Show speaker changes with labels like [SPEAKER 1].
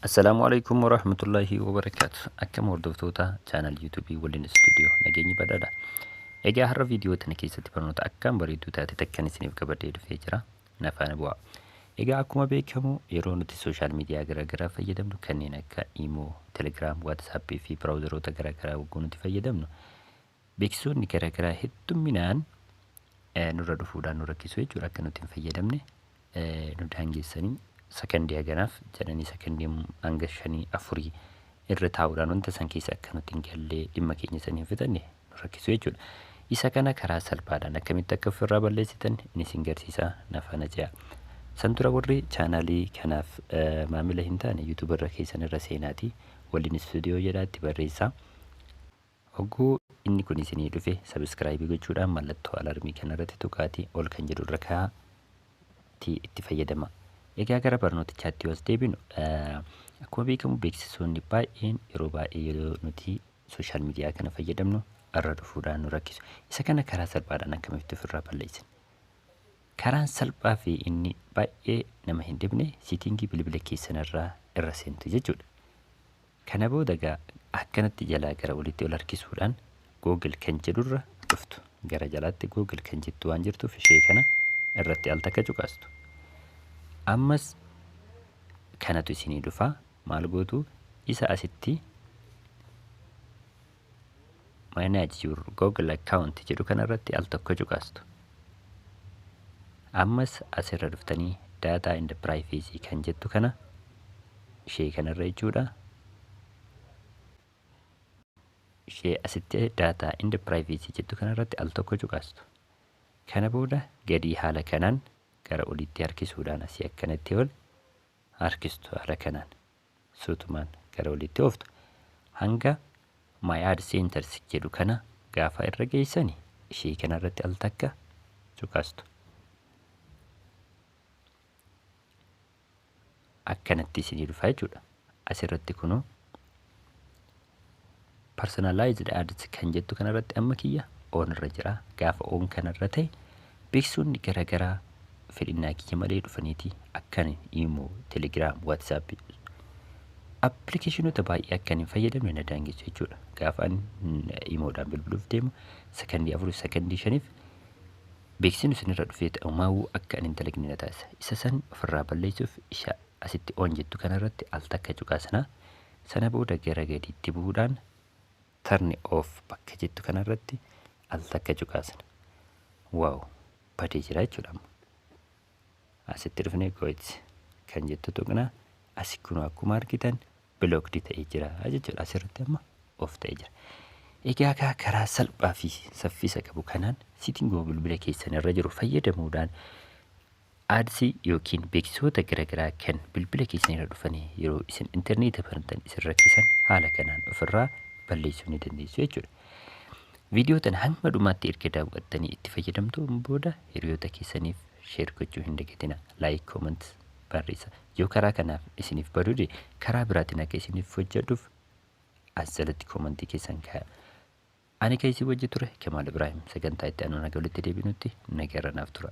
[SPEAKER 1] السلام عليكم ورحمة الله وبركاته. أكم وردفتوتا channel يوتيوبي ولين استوديو نجيني بدادا. إجا هر فيديو تنكيسة برنوت أكم بريدو تاتي تكني سنيف كبردي الفجرة نفعنا بوا. إجا أكما بيكمو يرونو تي سوشيال ميديا غرا فيدمنو كنينا كإيمو تليجرام واتساب في براوزرو تغرا وكونو تفيدمنو. بيكسون نكرا هتم منان نورا دفودا نورا كيسوي جورا كنو تنفيدمني ندهنجي سنين sakandii haganaaf jedhanii sakandii hanga 5-4 irra taa'uudhaan wanta san keessa akka nuti hin gallee dhimma keenya sanii fitanne nu rakkisu jechuudha. Isa kana karaa salphaadhaan akkamitti akka ofirraa balleessitan isin garsiisa nafana jira. Santura warri chaanaalii kanaaf maamila hin taane YouTube irra keessan irra seenaatii waliin istuudiyoo jedhaatti barreessaa. Hogguu inni kun isinii dhufe subscribe gochuudhaan mallattoo alarmii kanarratti tuqaatii ol kan jedhu irra kaa'atii itti fayyadama. Egaa gara barnootichaatti as deebinu akkuma beekamu beeksisoonni baay'een yeroo baay'ee nuti sooshaal miidiyaa kana fayyadamnu irra dhufuudhaan nu rakkisu. Isa kana karaa salphaadhaan akkamitti ofirraa balleessina? Karaan salphaa fi inni baay'ee nama hin dibne siitingii bilbila keessanirraa irra seentu jechuudha. Kana booda egaa akkanatti jalaa gara olitti ol harkisuudhaan Google kan jedhurra dhuftu. Gara jalaatti Google kan jettu waan jirtuuf ishee kana irratti al takka cuqaastu. Ammas kanatu isinii dhufa maal gootu isa asitti manage your Google account jedhu kanarratti al tokko cuqaastu. Ammas asirra dhuftanii data and privacy kan jettu kana ishee kanarra jechuudha. Ishee asitti data and privacy jettu kanarratti al tokko cuqaastu. Kana booda gadi haala kanaan gara olitti harkisuudhaan asii akkanatti ol harkistu haala kanaan suutumaan gara olitti ooftu hanga my AdSense jedhu kana gaafa irra geessani ishee kanarratti al takka cuqaastu. Akkanatti isinii dhufa jechuudha. Asirratti kunoo personalized ads kan jettu kanarratti amma kiyya on irra jira. Gaafa on kanarra ta'e beeksisonni garaagaraa fedhinnaa kiyya malee dhufaniiti akkan Imo, Telegram, WhatsApp appilikeeshinoota baay'ee akkan hin fayyadamne na daangessu jechuudha. Gaafa Imoodhaan bilbiluuf deemu sakandii 4 sakandii 5 beeksisni isinirra dhufee ta'umaawuu akka hin dalagne na taasisa. Isa san ofirraa balleessuuf isha asitti on jettu kanarratti al takka cuqaasna. Sana booda gara gadiitti bu'uudhaan turn off bakka jettu kanarratti al takka cuqaasna. Waaw badee jira jechuudha. Asitti dhufnee gooyti kan jettu tuqna asii kun akkuma argitan blocked ta'ee jira jechuudha. Asirratti amma off ta'ee jira. Egaa karaa salphaa fi saffisa qabu kanaan siitingii bilbila keessan irra jiru fayyadamuudhaan adsii yookiin beeksisoota garaagaraa kan bilbila keessan irra dhufanii yeroo isin intarneetii banatan isin rakkisan haala kanaan ofirraa balleessuu ni dandeessu jechuudha. Viidiyoo tana hanga dhumaatti erga daawwattanii itti fayyadamtuun booda hiriyoota keessaniif share gochuu hin dagatina. Like, comment barreessa. Yoo karaa kanaaf isiniif badude karaa biraatiin akka isiniif hojjedhuuf as jalatti commentii keessan kaa'a. Ani keessi wajji ture Kamaal Ibrahim sagantaa itti aanu nagaa walitti deebinutti nagaa irra naaf tura.